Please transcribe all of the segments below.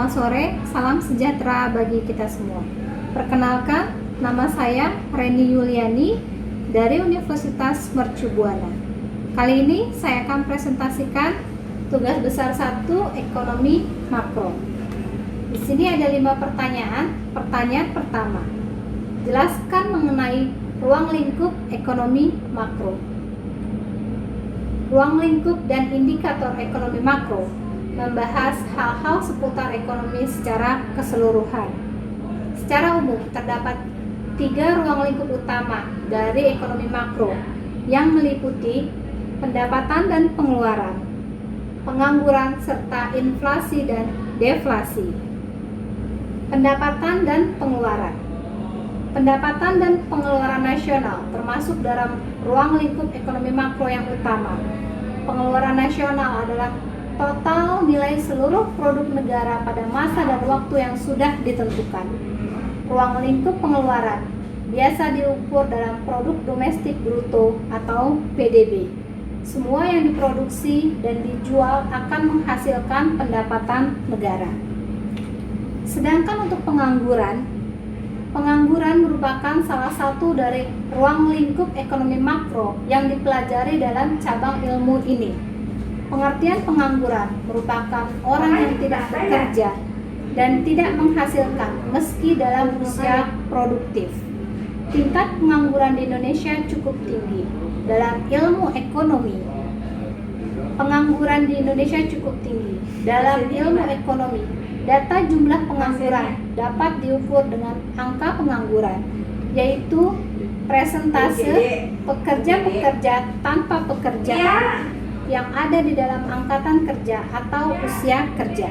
Selamat sore, salam sejahtera bagi kita semua. Perkenalkan, nama saya Reni Yuliani dari Universitas Mercu Buana. Kali ini saya akan presentasikan tugas besar 1 ekonomi makro. Di sini ada 5 pertanyaan. Pertanyaan pertama, jelaskan mengenai ruang lingkup ekonomi makro. Ruang lingkup dan indikator ekonomi makro membahas hal-hal seputar ekonomi secara keseluruhan. Secara umum, terdapat 3 ruang lingkup utama dari ekonomi makro yang meliputi pendapatan dan pengeluaran, pengangguran, serta inflasi dan deflasi. Pendapatan dan pengeluaran. Pendapatan dan pengeluaran nasional termasuk dalam ruang lingkup ekonomi makro yang utama. Pengeluaran nasional adalah total nilai seluruh produk negara pada masa dan waktu yang sudah ditentukan. Ruang lingkup pengeluaran biasa diukur dalam produk domestik bruto atau PDB. Semua yang diproduksi dan dijual akan menghasilkan pendapatan negara. Sedangkan untuk pengangguran merupakan salah satu dari ruang lingkup ekonomi makro yang dipelajari dalam cabang ilmu ini. Pengertian pengangguran merupakan orang yang tidak bekerja dan tidak menghasilkan meski dalam usia produktif. Tingkat pengangguran di Indonesia cukup tinggi. Dalam ilmu ekonomi, pengangguran di Indonesia cukup tinggi. Dalam ilmu ekonomi, data jumlah pengangguran dapat diukur dengan angka pengangguran, yaitu persentase pekerja-pekerja tanpa pekerjaan yang ada di dalam angkatan kerja atau usia kerja.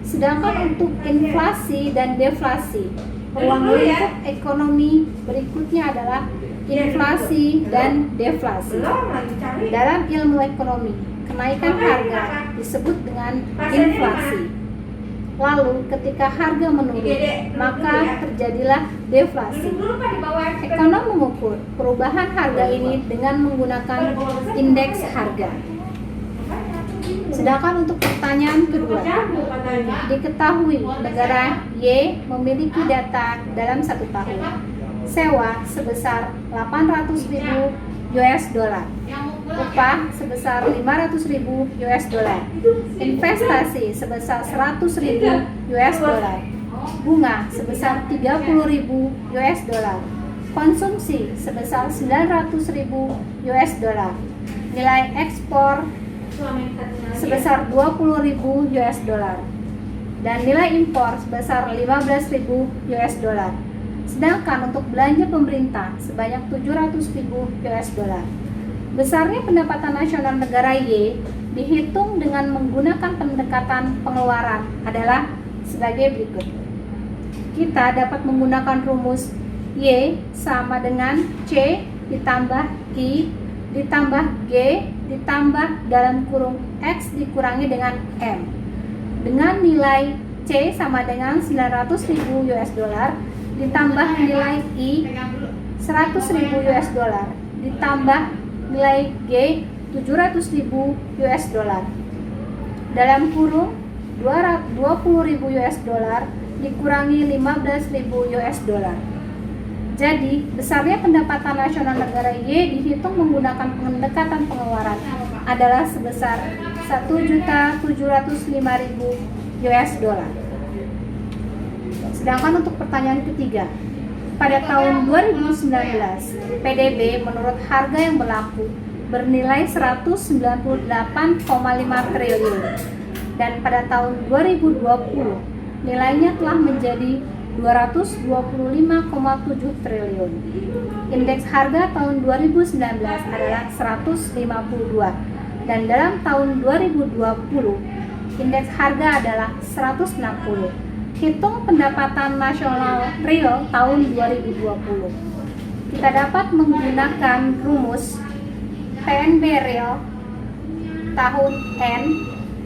Sedangkan untuk inflasi dan deflasi, ruang lingkup ekonomi berikutnya adalah inflasi dan deflasi. Dalam ilmu ekonomi, kenaikan harga disebut dengan inflasi. Lalu ketika harga menurun, maka terjadilah deflasi. Ekonom mengukur perubahan harga ini dengan menggunakan indeks harga. Sedangkan untuk pertanyaan kedua, diketahui negara Y memiliki data dalam 1 tahun sewa sebesar 800.000 US dollar, upah sebesar 500.000 US dollar, investasi sebesar 100.000 US dollar, bunga sebesar 30.000 US dollar, konsumsi sebesar 900.000 US dollar, nilai ekspor sebesar 20.000 US dollar, dan nilai impor sebesar 15.000 US dollar. Sedangkan untuk belanja pemerintah sebanyak 700.000 US dollar. Besarnya pendapatan nasional negara Y dihitung dengan menggunakan pendekatan pengeluaran adalah sebagai berikut. Kita dapat menggunakan rumus Y sama dengan C ditambah I ditambah G ditambah dalam kurung X dikurangi dengan M, dengan nilai C sama dengan 900.000 US dollar ditambah nilai I 100.000 US dollar ditambah nilai G 700.000 US dollar dalam kurung 20.000 US dollar dikurangi 15.000 US dollar. Jadi, besarnya pendapatan nasional negara Y dihitung menggunakan pendekatan pengeluaran adalah sebesar 1.705.000 US dollar. Sedangkan untuk pertanyaan ketiga, pada tahun 2019, PDB menurut harga yang berlaku bernilai 198,5 triliun dan pada tahun 2020 nilainya telah menjadi 225,7 triliun. Indeks harga tahun 2019 adalah 152 dan dalam tahun 2020 indeks harga adalah 160. Hitung pendapatan nasional real tahun 2020. Kita dapat menggunakan rumus PNB real tahun N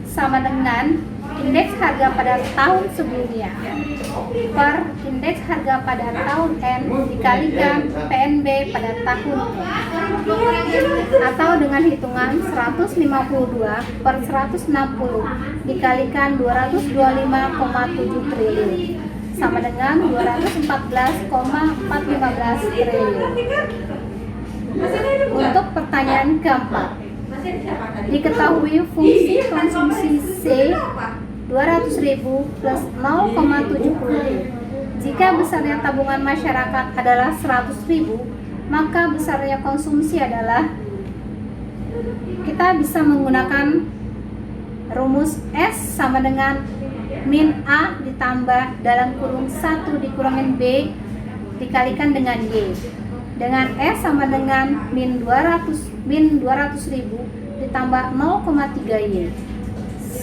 sama dengan indeks harga pada tahun sebelumnya per indeks harga pada tahun N dikalikan PNB pada tahun N, atau dengan hitungan 152 per 160 dikalikan 225,7 triliun sama dengan 214,415 triliun. Untuk pertanyaan keempat, diketahui fungsi konsumsi C 200.000 plus 0,70. Jika besarnya tabungan masyarakat adalah 100.000, maka besarnya konsumsi adalah, kita bisa menggunakan rumus S sama dengan min A ditambah dalam kurung 1 dikurangin B dikalikan dengan Y, dengan S sama dengan min 200.000 ditambah 0,3Y.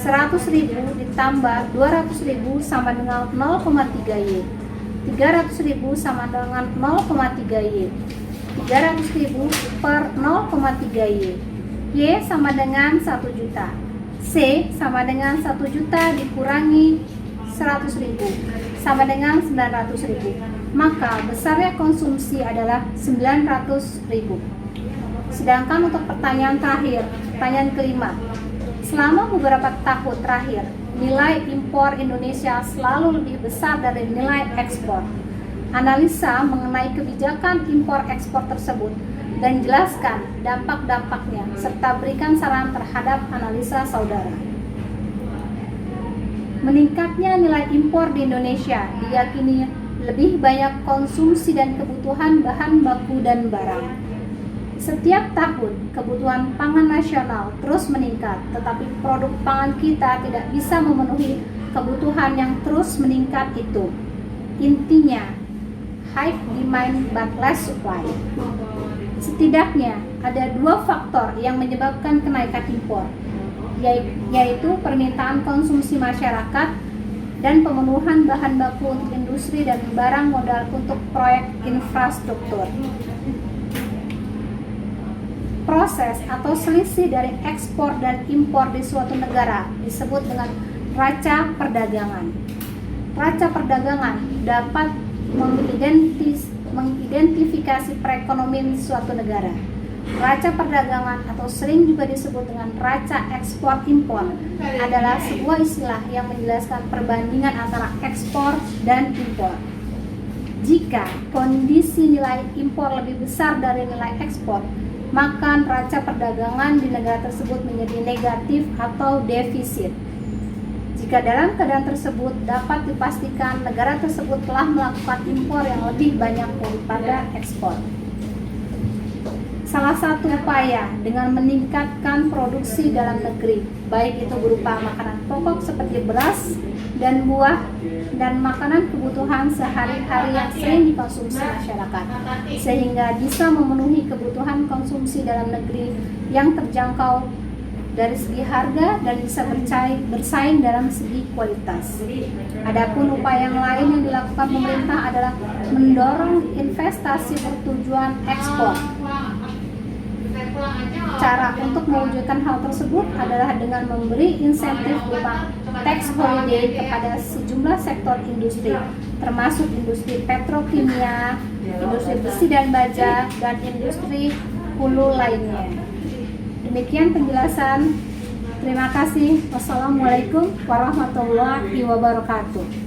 100.000 ditambah 200.000 sama dengan 0,3Y. 300.000 sama dengan 0,3Y. 300.000 per 0,3Y. Y sama dengan 1 juta. C sama dengan 1 juta dikurangi 100.000 sama dengan 900.000. Maka besarnya konsumsi adalah 900.000. Sedangkan untuk pertanyaan terakhir, pertanyaan kelima, selama beberapa tahun terakhir, nilai impor Indonesia selalu lebih besar dari nilai ekspor. Analisa mengenai kebijakan impor-ekspor tersebut dan jelaskan dampak-dampaknya, serta berikan saran terhadap analisa saudara. Meningkatnya nilai impor di Indonesia diyakini lebih banyak konsumsi dan kebutuhan bahan baku dan barang. Setiap tahun, kebutuhan pangan nasional terus meningkat, tetapi produk pangan kita tidak bisa memenuhi kebutuhan yang terus meningkat itu. Intinya, high demand but less supply. Setidaknya, ada 2 faktor yang menyebabkan kenaikan impor, yaitu permintaan konsumsi masyarakat dan pemenuhan bahan baku untuk industri dan barang modal untuk proyek infrastruktur. Proses atau selisih dari ekspor dan impor di suatu negara disebut dengan raca perdagangan. Raca perdagangan dapat mengidentifikasi perekonomian suatu negara. Raca perdagangan atau sering juga disebut dengan raca ekspor impor adalah sebuah istilah yang menjelaskan perbandingan antara ekspor dan impor. Jika kondisi nilai impor lebih besar dari nilai ekspor, maka raca perdagangan di negara tersebut menjadi negatif atau defisit. Jika dalam keadaan tersebut dapat dipastikan negara tersebut telah melakukan impor yang lebih banyak daripada ekspor. Salah satu upaya dengan meningkatkan produksi dalam negeri, baik itu berupa makanan pokok seperti beras dan buah dan makanan kebutuhan sehari-hari yang sering dikonsumsi masyarakat, sehingga bisa memenuhi kebutuhan konsumsi dalam negeri yang terjangkau dari segi harga dan bisa bersaing dalam segi kualitas. Adapun upaya yang lain yang dilakukan pemerintah adalah mendorong investasi bertujuan ekspor. Cara untuk mewujudkan hal tersebut adalah dengan memberi insentif berupa tax holiday kepada sejumlah sektor industri, termasuk industri petrokimia, industri besi dan baja, dan industri hulu lainnya. Demikian penjelasan. Terima kasih. Wassalamualaikum warahmatullahi wabarakatuh.